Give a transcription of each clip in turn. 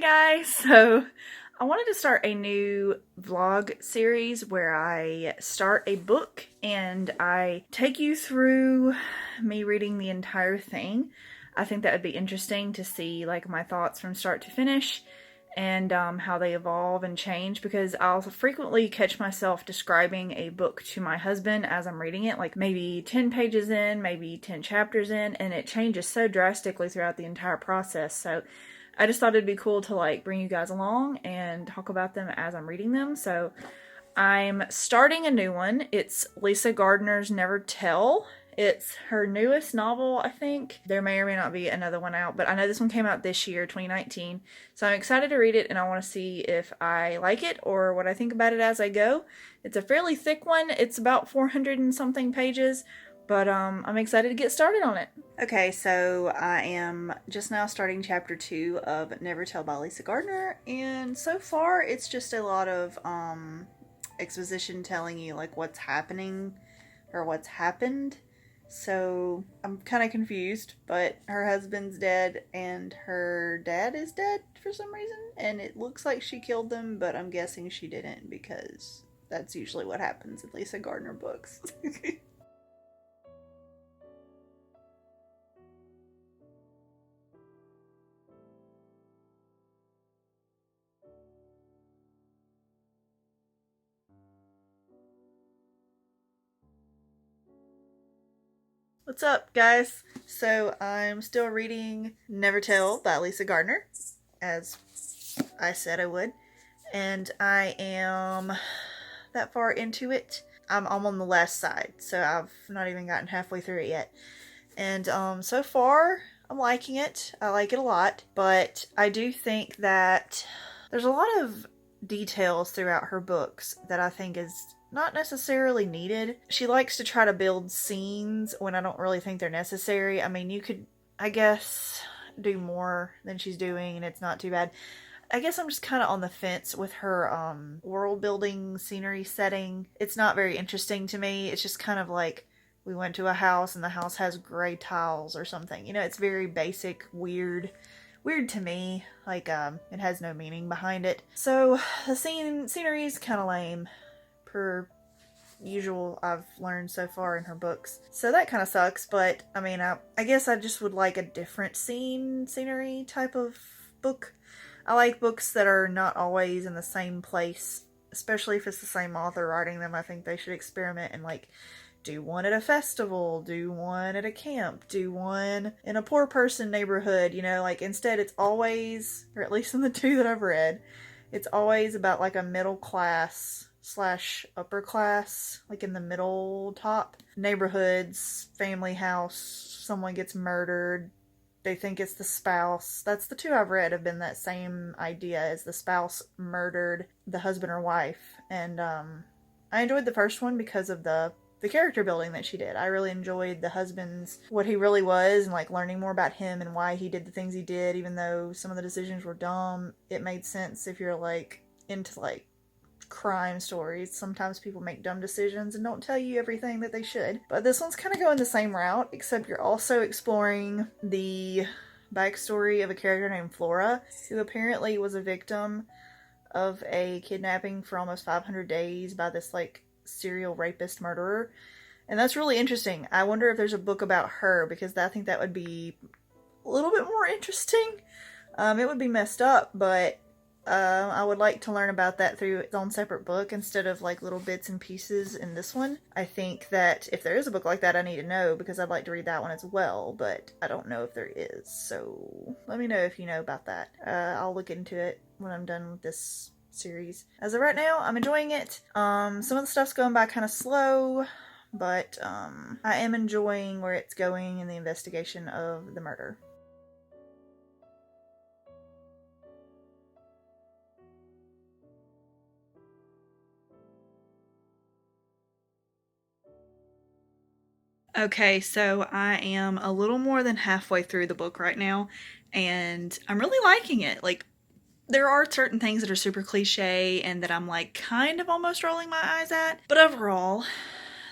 guys! So I wanted to start a new vlog series where I start a book and I take you through me reading the entire thing. I think that would be interesting to see like my thoughts from start to finish and how they evolve and change, because I'll frequently catch myself describing a book to my husband as I'm reading it, like maybe 10 pages in, maybe 10 chapters in, and it changes so drastically throughout the entire process. So I just thought it'd be cool to like bring you guys along and talk about them as I'm reading them. So I'm starting a new one. It's Lisa Gardner's Never Tell. It's her newest novel, I think. There may or may not be another one out, but I know this one came out this year, 2019. So I'm excited to read it, and I want to see if I like it or what I think about it as I go. It's a fairly thick one. It's about 400 and something pages, but I'm excited to get started on it. Okay, so I am just now starting chapter 2 of Never Tell by Lisa Gardner, and so far it's just a lot of exposition telling you like what's happening or what's happened. So I'm kind of confused, but her husband's dead and her dad is dead for some reason, and it looks like she killed them, but I'm guessing she didn't because that's usually what happens in Lisa Gardner books. What's up, guys? So I'm still reading Never Tell by Lisa Gardner, as I said I would, and I am that far into it. I'm on the last side, so I've not even gotten halfway through it yet. And so far, I'm liking it. I like it a lot, but I do think that there's a lot of details throughout her books that I think is not necessarily needed. She likes to try to build scenes when I don't really think they're necessary. I mean, you could, I guess, do more than she's doing, and it's not too bad. I guess I'm just kind of on the fence with her world building scenery setting. It's not very interesting to me. It's just kind of like we went to a house and the house has gray tiles or something. You know, it's very basic, weird to me. Like it has no meaning behind it. So the scenery is kind of lame, per usual I've learned so far in her books. So that kind of sucks, but I mean, I guess I just would like a different scenery type of book. I like books that are not always in the same place, especially if it's the same author writing them. I think they should experiment and like do one at a festival, do one at a camp, do one in a poor person neighborhood, you know, like instead it's always, or at least in the two that I've read, it's always about like a middle class / upper class, like in the middle top neighborhoods, family house, someone gets murdered, they think it's the spouse. That's the two I've read have been that same idea, as the spouse murdered the husband or wife. And I enjoyed the first one because of the character building that she did. I really enjoyed the husband's, what he really was, and like learning more about him and why he did the things he did. Even though some of the decisions were dumb, it made sense if you're like into like crime stories. Sometimes people make dumb decisions and don't tell you everything that they should. But this one's kind of going the same route, except you're also exploring the backstory of a character named Flora, who apparently was a victim of a kidnapping for almost 500 days by this like serial rapist murderer. And that's really interesting. I wonder if there's a book about her, because I think that would be a little bit more interesting. It would be messed up, but I would like to learn about that through its own separate book instead of like little bits and pieces in this one. I think that if there is a book like that, I need to know, because I'd like to read that one as well, but I don't know if there is. So let me know if you know about that. I'll look into it when I'm done with this series. As of right now, I'm enjoying it. Some of the stuff's going by kind of slow, but I am enjoying where it's going in the investigation of the murder. Okay, so I am a little more than halfway through the book right now, and I'm really liking it. Like, there are certain things that are super cliche and that I'm like kind of almost rolling my eyes at, but overall,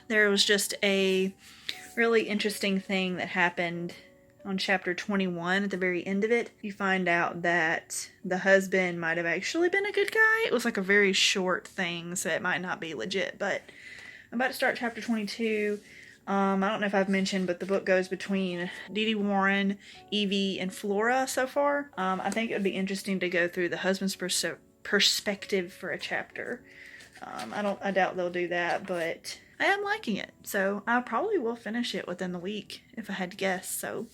there was just a really interesting thing that happened on chapter 21, at the very end of it, you find out that the husband might have actually been a good guy. It was like a very short thing, so it might not be legit, but I'm about to start chapter 22. I don't know if I've mentioned, but the book goes between Dee Dee Warren, Evie, and Flora so far. I think it would be interesting to go through the husband's perspective for a chapter. I doubt they'll do that, but I am liking it, so I probably will finish it within the week if I had to guess. So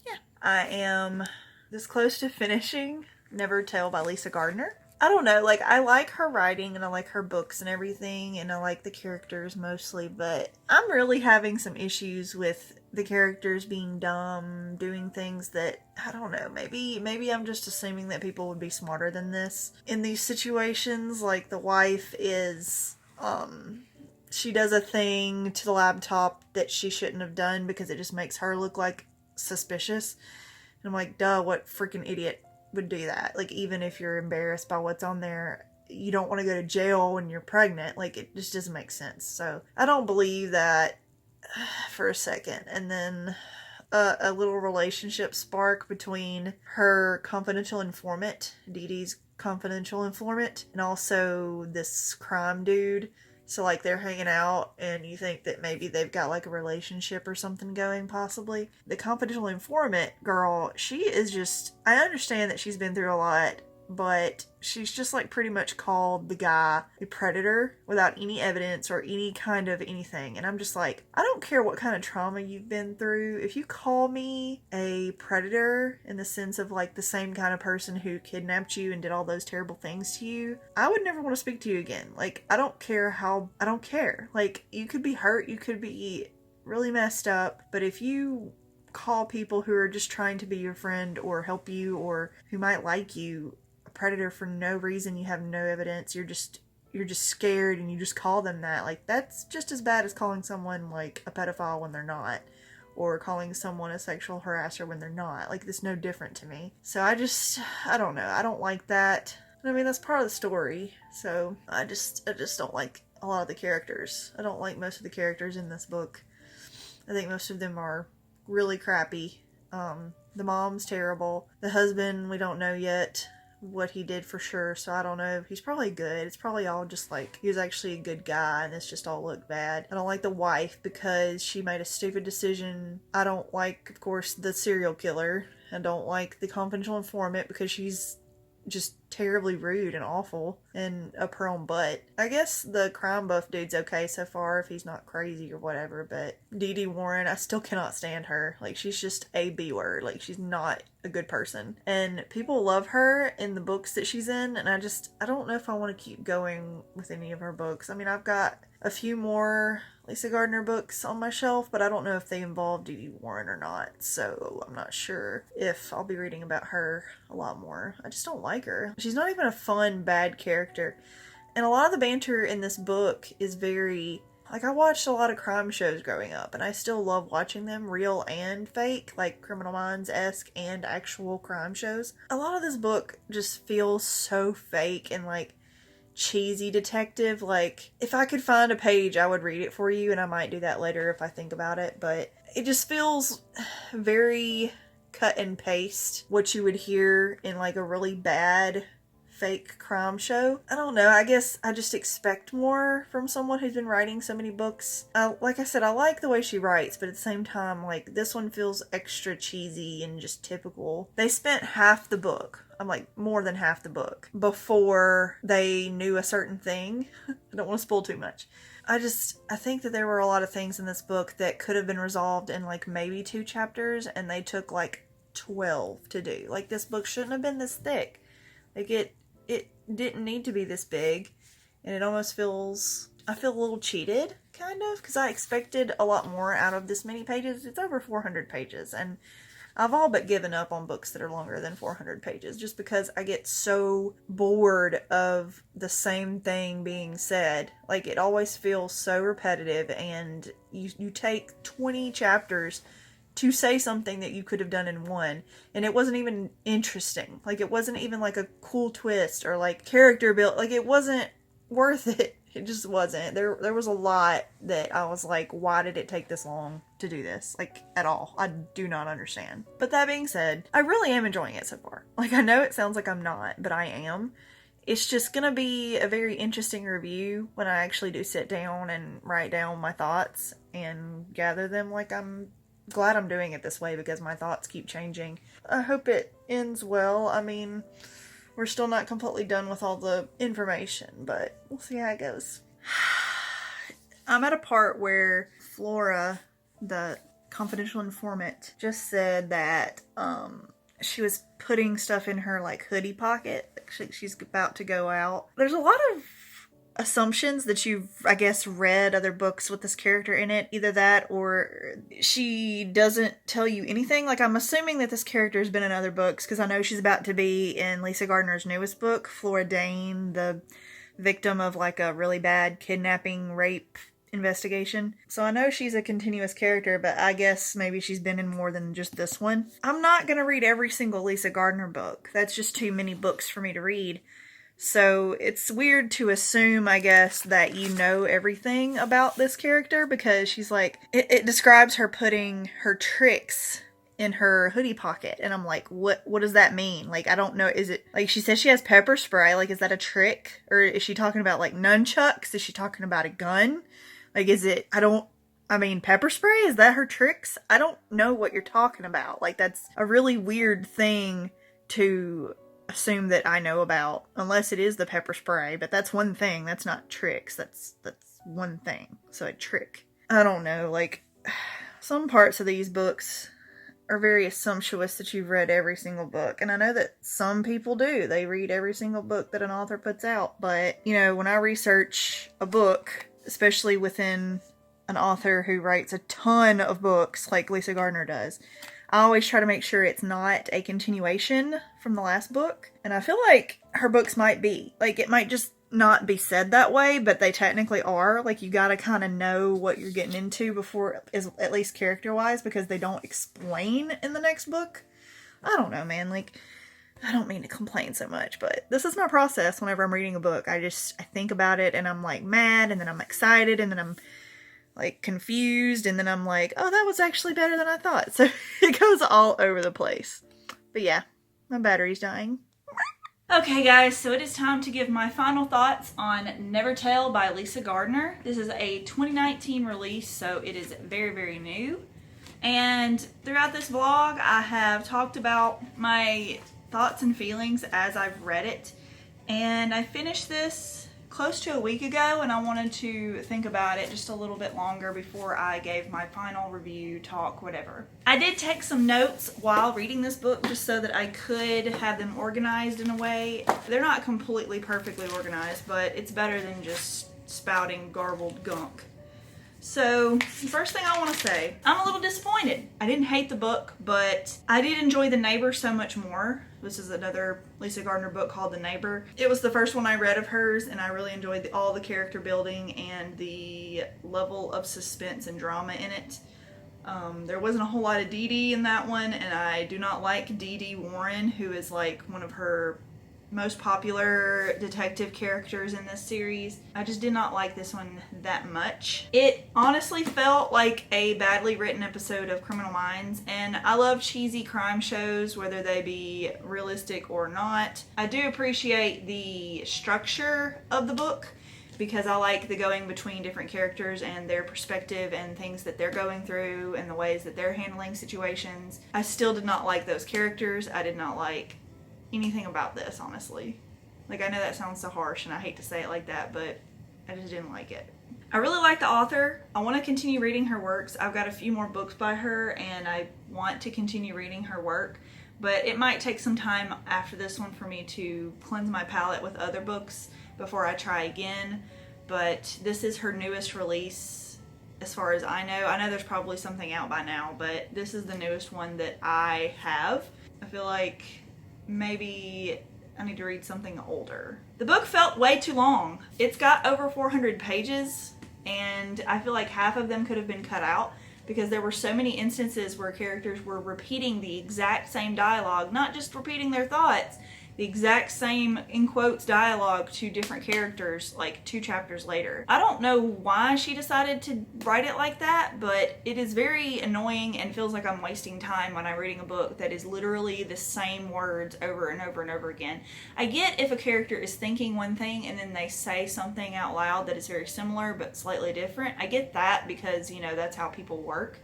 yeah, I am this close to finishing Never Tell by Lisa Gardner. I don't know, like, I like her writing and I like her books and everything, and I like the characters mostly, but I'm really having some issues with the characters being dumb, doing things that, I don't know, maybe I'm just assuming that people would be smarter than this in these situations. Like, the wife is, she does a thing to the laptop that she shouldn't have done because it just makes her look like suspicious. And I'm like, duh, what freaking idiot would do that? Like, even if you're embarrassed by what's on there, you don't want to go to jail when you're pregnant. Like, it just doesn't make sense. So I don't believe that for a second. And then a little relationship spark between her confidential informant, Dee Dee's confidential informant, and also this crime dude. So, like, they're hanging out, and you think that maybe they've got, like, a relationship or something going, possibly. The confidential informant girl, she is just... I understand that she's been through a lot, but she's just, like, pretty much called the guy a predator without any evidence or any kind of anything. And I'm just like, I don't care what kind of trauma you've been through. If you call me a predator in the sense of, like, the same kind of person who kidnapped you and did all those terrible things to you, I would never want to speak to you again. Like, I don't care. Like, you could be hurt, you could be really messed up, but if you call people who are just trying to be your friend or help you or who might like you predator for no reason, you have no evidence, you're just scared and you just call them that, like, that's just as bad as calling someone like a pedophile when they're not, or calling someone a sexual harasser when they're not. Like, it's no different to me. So I don't know, I don't like that. I mean, that's part of the story, so I just don't like a lot of the characters. I don't like most of the characters in this book. I think most of them are really crappy. The mom's terrible. The husband, we don't know yet what he did for sure, so I don't know. He's probably good. It's probably all just like he was actually a good guy and it's just all looked bad. I don't like the wife because she made a stupid decision. I don't like, of course, the serial killer. I don't like the confidential informant because she's just terribly rude and awful and up her own butt. I guess the crime buff dude's okay so far if he's not crazy or whatever, but Dee Dee Warren, I still cannot stand her. Like, she's just a B-word. Like, she's not a good person. And people love her in the books that she's in, and I don't know if I want to keep going with any of her books. I mean, I've got a few more Lisa Gardner books on my shelf, but I don't know if they involve Dee Dee Warren or not, so I'm not sure if I'll be reading about her a lot more. I just don't like her. She's not even a fun, bad character. And a lot of the banter in this book is very... Like, I watched a lot of crime shows growing up, and I still love watching them, real and fake, like Criminal Minds-esque and actual crime shows. A lot of this book just feels so fake and, like, cheesy detective. Like, if I could find a page, I would read it for you, and I might do that later if I think about it, but it just feels very cut and paste what you would hear in, like, a really bad fake crime show. I don't know, I guess I just expect more from someone who's been writing so many books. Like I said, I like the way she writes, but at the same time, like, this one feels extra cheesy and just typical. They spent half the book, I'm like more than half the book, before they knew a certain thing. I don't want to spoil too much. I think that there were a lot of things in this book that could have been resolved in like maybe 2 chapters, and they took like 12 to do. Like, this book shouldn't have been this thick. Like, it didn't need to be this big, and it almost feels... I feel a little cheated, kind of, because I expected a lot more out of this many pages. It's over 400 pages, and I've all but given up on books that are longer than 400 pages, just because I get so bored of the same thing being said. Like, it always feels so repetitive, and you take 20 chapters to say something that you could have done in one, and it wasn't even interesting. Like, it wasn't even like a cool twist or like character build. Like, it wasn't worth it. It just wasn't. There was a lot that I was like, why did it take this long to do this? Like, at all. I do not understand. But that being said, I really am enjoying it so far. Like, I know it sounds like I'm not, but I am. It's just gonna be a very interesting review when I actually do sit down and write down my thoughts and gather them. Like, I'm glad I'm doing it this way because my thoughts keep changing. I hope it ends well. I mean, we're still not completely done with all the information, but we'll see how it goes. I'm at a part where Flora, the confidential informant, just said that she was putting stuff in her like hoodie pocket. She's about to go out. There's a lot of assumptions that you've, I guess, read other books with this character in it. Either that or she doesn't tell you anything. Like, I'm assuming that this character has been in other books because I know she's about to be in Lisa Gardner's newest book, Flora Dane, the victim of like a really bad kidnapping, rape investigation. So I know she's a continuous character, but I guess maybe she's been in more than just this one. I'm not going to read every single Lisa Gardner book. That's just too many books for me to read. So it's weird to assume, I guess, that you know everything about this character because she's like, it describes her putting her tricks in her hoodie pocket. And I'm like, what does that mean? Like, I don't know. Is it, like, she says she has pepper spray. Like, is that a trick? Or is she talking about, like, nunchucks? Is she talking about a gun? Like, is it, pepper spray? Is that her tricks? I don't know what you're talking about. Like, that's a really weird thing to assume that I know about, unless it is the pepper spray, but that's one thing. That's not tricks. That's one thing. So a trick. I don't know, like, some parts of these books are very assumptuous that you've read every single book, and I know that some people do. They read every single book that an author puts out, but, you know, when I research a book, especially within an author who writes a ton of books like Lisa Gardner does, I always try to make sure it's not a continuation from the last book. And I feel like her books might be. Like, it might just not be said that way, but they technically are. Like, you gotta kind of know what you're getting into before, at least character-wise, because they don't explain in the next book. I don't know, man. Like, I don't mean to complain so much, but this is my process whenever I'm reading a book. I think about it, and I'm, like, mad, and then I'm excited, and then I'm like confused, and then I'm like, oh, that was actually better than I thought. So it goes all over the place. But yeah, my battery's dying. Okay guys, so it is time to give my final thoughts on Never Tell by Lisa Gardner. This is a 2019 release, so it is very, very new. And throughout this vlog, I have talked about my thoughts and feelings as I've read it. And I finished this close to a week ago, and I wanted to think about it just a little bit longer before I gave my final review, talk, whatever. I did take some notes while reading this book just so that I could have them organized in a way. They're not completely perfectly organized, but it's better than just spouting garbled gunk. So, the first thing I want to say, I'm a little disappointed. I didn't hate the book, but I did enjoy The Neighbor so much more. This is another Lisa Gardner book called The Neighbor. It was the first one I read of hers, and I really enjoyed all the character building and the level of suspense and drama in it. There wasn't a whole lot of Dee Dee in that one, and I do not like Dee Dee Warren, who is like one of her most popular detective characters in this series. I just did not like this one that much. It honestly felt like a badly written episode of Criminal Minds, and I love cheesy crime shows, whether they be realistic or not. I do appreciate the structure of the book because I like the going between different characters and their perspective and things that they're going through and the ways that they're handling situations. I still did not like those characters. I did not like anything about this, honestly. Like, I know that sounds so harsh and I hate to say it like that, but I just didn't like it. I really like the author. I want to continue reading her works. I've got a few more books by her and I want to continue reading her work, but it might take some time after this one for me to cleanse my palate with other books before I try again. But this is her newest release as far as I know. I know there's probably something out by now, but this is the newest one that I have. I feel like maybe I need to read something older. The book felt way too long. It's got over 400 pages, and I feel like half of them could have been cut out because there were so many instances where characters were repeating the exact same dialogue, not just repeating their thoughts, the exact same, in quotes, dialogue to different characters like 2 chapters later. I don't know why she decided to write it like that, but it is very annoying and feels like I'm wasting time when I'm reading a book that is literally the same words over and over and over again. I get if a character is thinking one thing and then they say something out loud that is very similar but slightly different. I get that because, you know, that's how people work.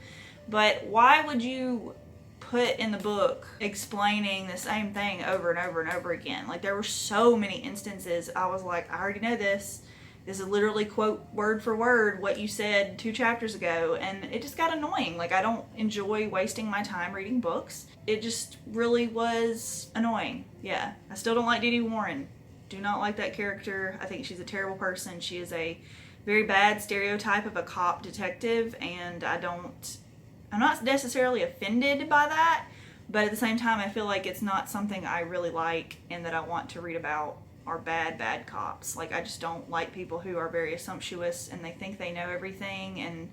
But why would you put in the book explaining the same thing over and over and over again? Like, there were so many instances I was like, I already know this. This is literally, quote, word for word what you said 2 chapters ago, and it just got annoying. Like, I don't enjoy wasting my time reading books. It just really was annoying. Yeah, I still don't like Dee Dee Warren. Do not like that character. I think she's a terrible person. She is a very bad stereotype of a cop detective, and I'm not necessarily offended by that, but at the same time, I feel like it's not something I really like and that I want to read about are bad cops. Like, I just don't like people who are very assumptuous and they think they know everything and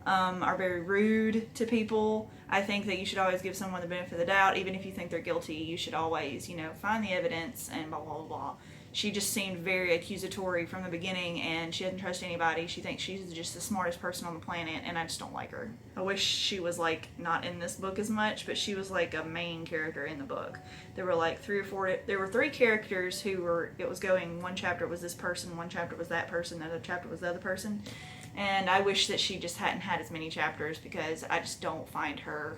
are very rude to people. I think that you should always give someone the benefit of the doubt. Even if you think they're guilty, you should always, you know, find the evidence and blah, blah, blah. She just seemed very accusatory from the beginning, and she doesn't trust anybody. She thinks she's just the smartest person on the planet, and I just don't like her. I wish she was, like, not in this book as much, but she was, like, a main character in the book. There were, like, 3 or 4... There were 3 characters who were... It was going, one chapter was this person, one chapter was that person, the other chapter was the other person. And I wish that she just hadn't had as many chapters, because I just don't find her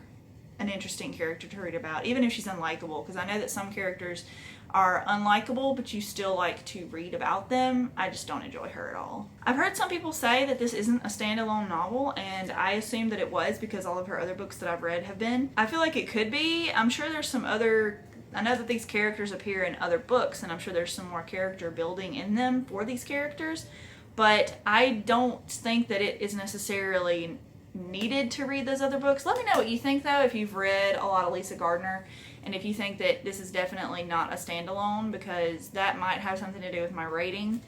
an interesting character to read about, even if she's unlikable, because I know that some characters are unlikable, but you still like to read about them. I just don't enjoy her at all. I've heard some people say that this isn't a standalone novel, and I assumed that it was because all of her other books that I've read have been. I feel like it could be. I'm sure there's some other... I know that these characters appear in other books, and I'm sure there's some more character building in them for these characters, but I don't think that it is necessarily needed to read those other books. Let me know what you think, though, if you've read a lot of Lisa Gardner, and if you think that this is definitely not a standalone, because that might have something to do with my rating,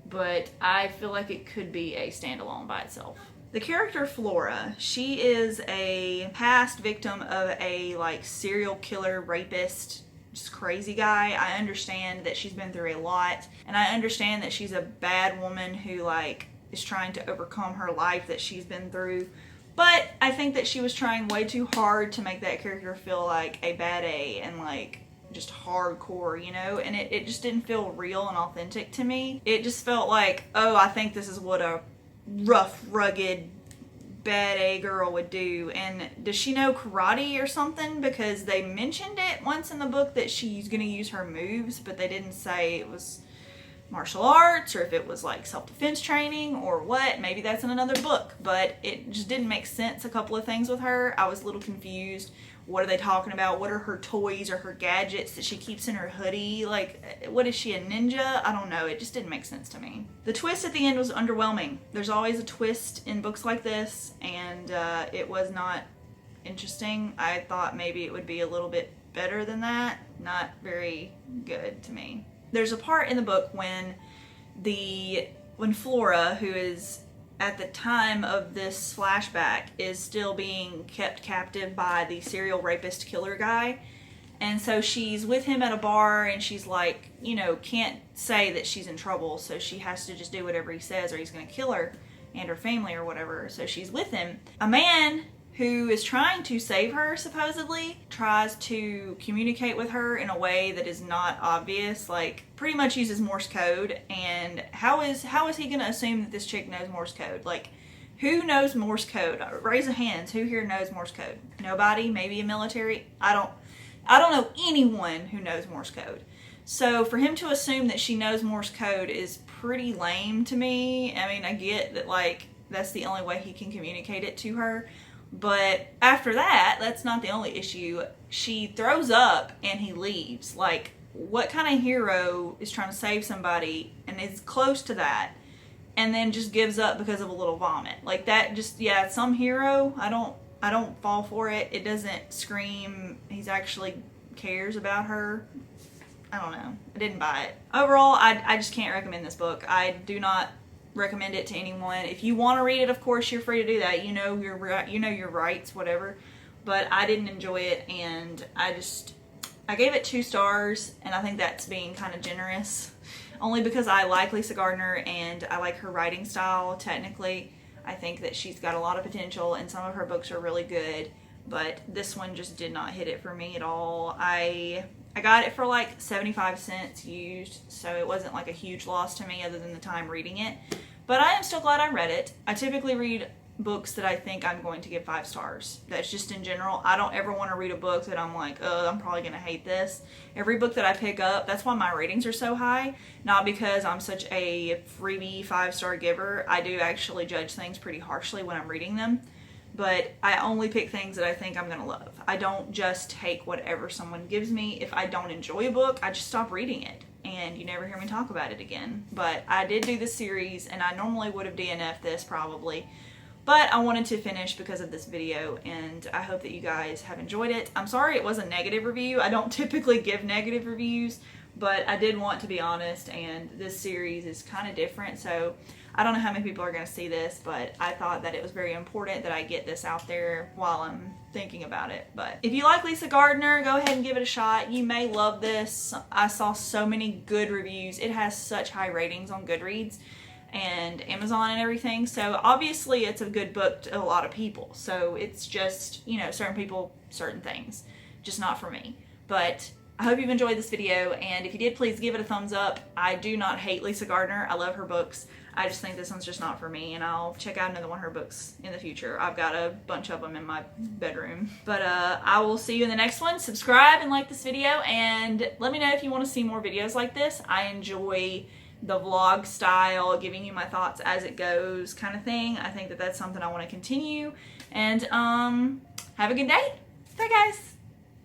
but I feel like it could be a standalone by itself. The character Flora, she is a past victim of a, like, serial killer, rapist, just crazy guy. I understand that she's been through a lot, and I understand that she's a bad woman who, like, is trying to overcome her life that she's been through. But I think that she was trying way too hard to make that character feel like a bad A and, like, just hardcore, you know? And it just didn't feel real and authentic to me. It just felt like, oh, I think this is what a rough, rugged, bad A girl would do. And does she know karate or something? Because they mentioned it once in the book that she's going to use her moves, but they didn't say it was martial arts or if it was like self-defense training or what. Maybe that's in another book, but it just didn't make sense, a couple of things with her. I was a little confused. What are they talking about? What are her toys or her gadgets that she keeps in her hoodie? Like, what is she, a ninja? I don't know. It just didn't make sense to me. The twist at the end was underwhelming. There's always a twist in books like this, and it was not interesting. I thought maybe it would be a little bit better than that. Not very good to me. There's a part in the book when Flora, who is at the time of this flashback, is still being kept captive by the serial rapist killer guy. And so she's with him at a bar, and she's like, you know, can't say that she's in trouble, so she has to just do whatever he says or he's going to kill her and her family or whatever. So she's with him. A man who is trying to save her, supposedly, tries to communicate with her in a way that is not obvious, like pretty much uses Morse code. And how is he going to assume that this chick knows Morse code? Like, who knows Morse code? Raise a hands. Who here knows Morse code? Nobody? Maybe a military? I don't know anyone who knows Morse code. So for him to assume that she knows Morse code is pretty lame to me. I mean, I get that, like, that's the only way he can communicate it to her. But after that, that's not the only issue. She throws up and he leaves. Like, what kind of hero is trying to save somebody and is close to that and then just gives up because of a little vomit? Like, that just, yeah, some hero. I don't fall for it. It doesn't scream he's actually cares about her. I don't know. I didn't buy it. Overall, I just can't recommend this book. I do not recommend it to anyone. If you want to read it, of course, you're free to do that. You know your rights, whatever. But I didn't enjoy it, and I just I gave it 2 stars, and I think that's being kind of generous. Only because I like Lisa Gardner and I like her writing style, technically. I think that she's got a lot of potential and some of her books are really good, but this one just did not hit it for me at all. I got it for like 75 cents used, so it wasn't like a huge loss to me other than the time reading it. But I am still glad I read it. I typically read books that I think I'm going to give 5 stars. That's just in general. I don't ever want to read a book that I'm like, oh, I'm probably going to hate this. Every book that I pick up, that's why my ratings are so high. Not because I'm such a freebie 5-star giver. I do actually judge things pretty harshly when I'm reading them. But I only pick things that I think I'm going to love. I don't just take whatever someone gives me. If I don't enjoy a book, I just stop reading it. And you never hear me talk about it again. But I did do this series, and I normally would have DNF'd this probably. But I wanted to finish because of this video, and I hope that you guys have enjoyed it. I'm sorry it was a negative review. I don't typically give negative reviews, but I did want to be honest, and this series is kind of different, so I don't know how many people are going to see this, but I thought that it was very important that I get this out there while I'm thinking about it. But if you like Lisa Gardner, go ahead and give it a shot. You may love this. I saw so many good reviews. It has such high ratings on Goodreads and Amazon and everything, so obviously it's a good book to a lot of people. So it's just, you know, certain people, certain things, just not for me. But I hope you've enjoyed this video, and if you did, please give it a thumbs up. I do not hate Lisa Gardner. I love her books. I just think this one's just not for me, and I'll check out another one of her books in the future. I've got a bunch of them in my bedroom. But I will see you in the next one. Subscribe and like this video, and let me know if you want to see more videos like this. I enjoy the vlog style, giving you my thoughts as it goes kind of thing. I think that that's something I want to continue. And have a good day. Bye, guys.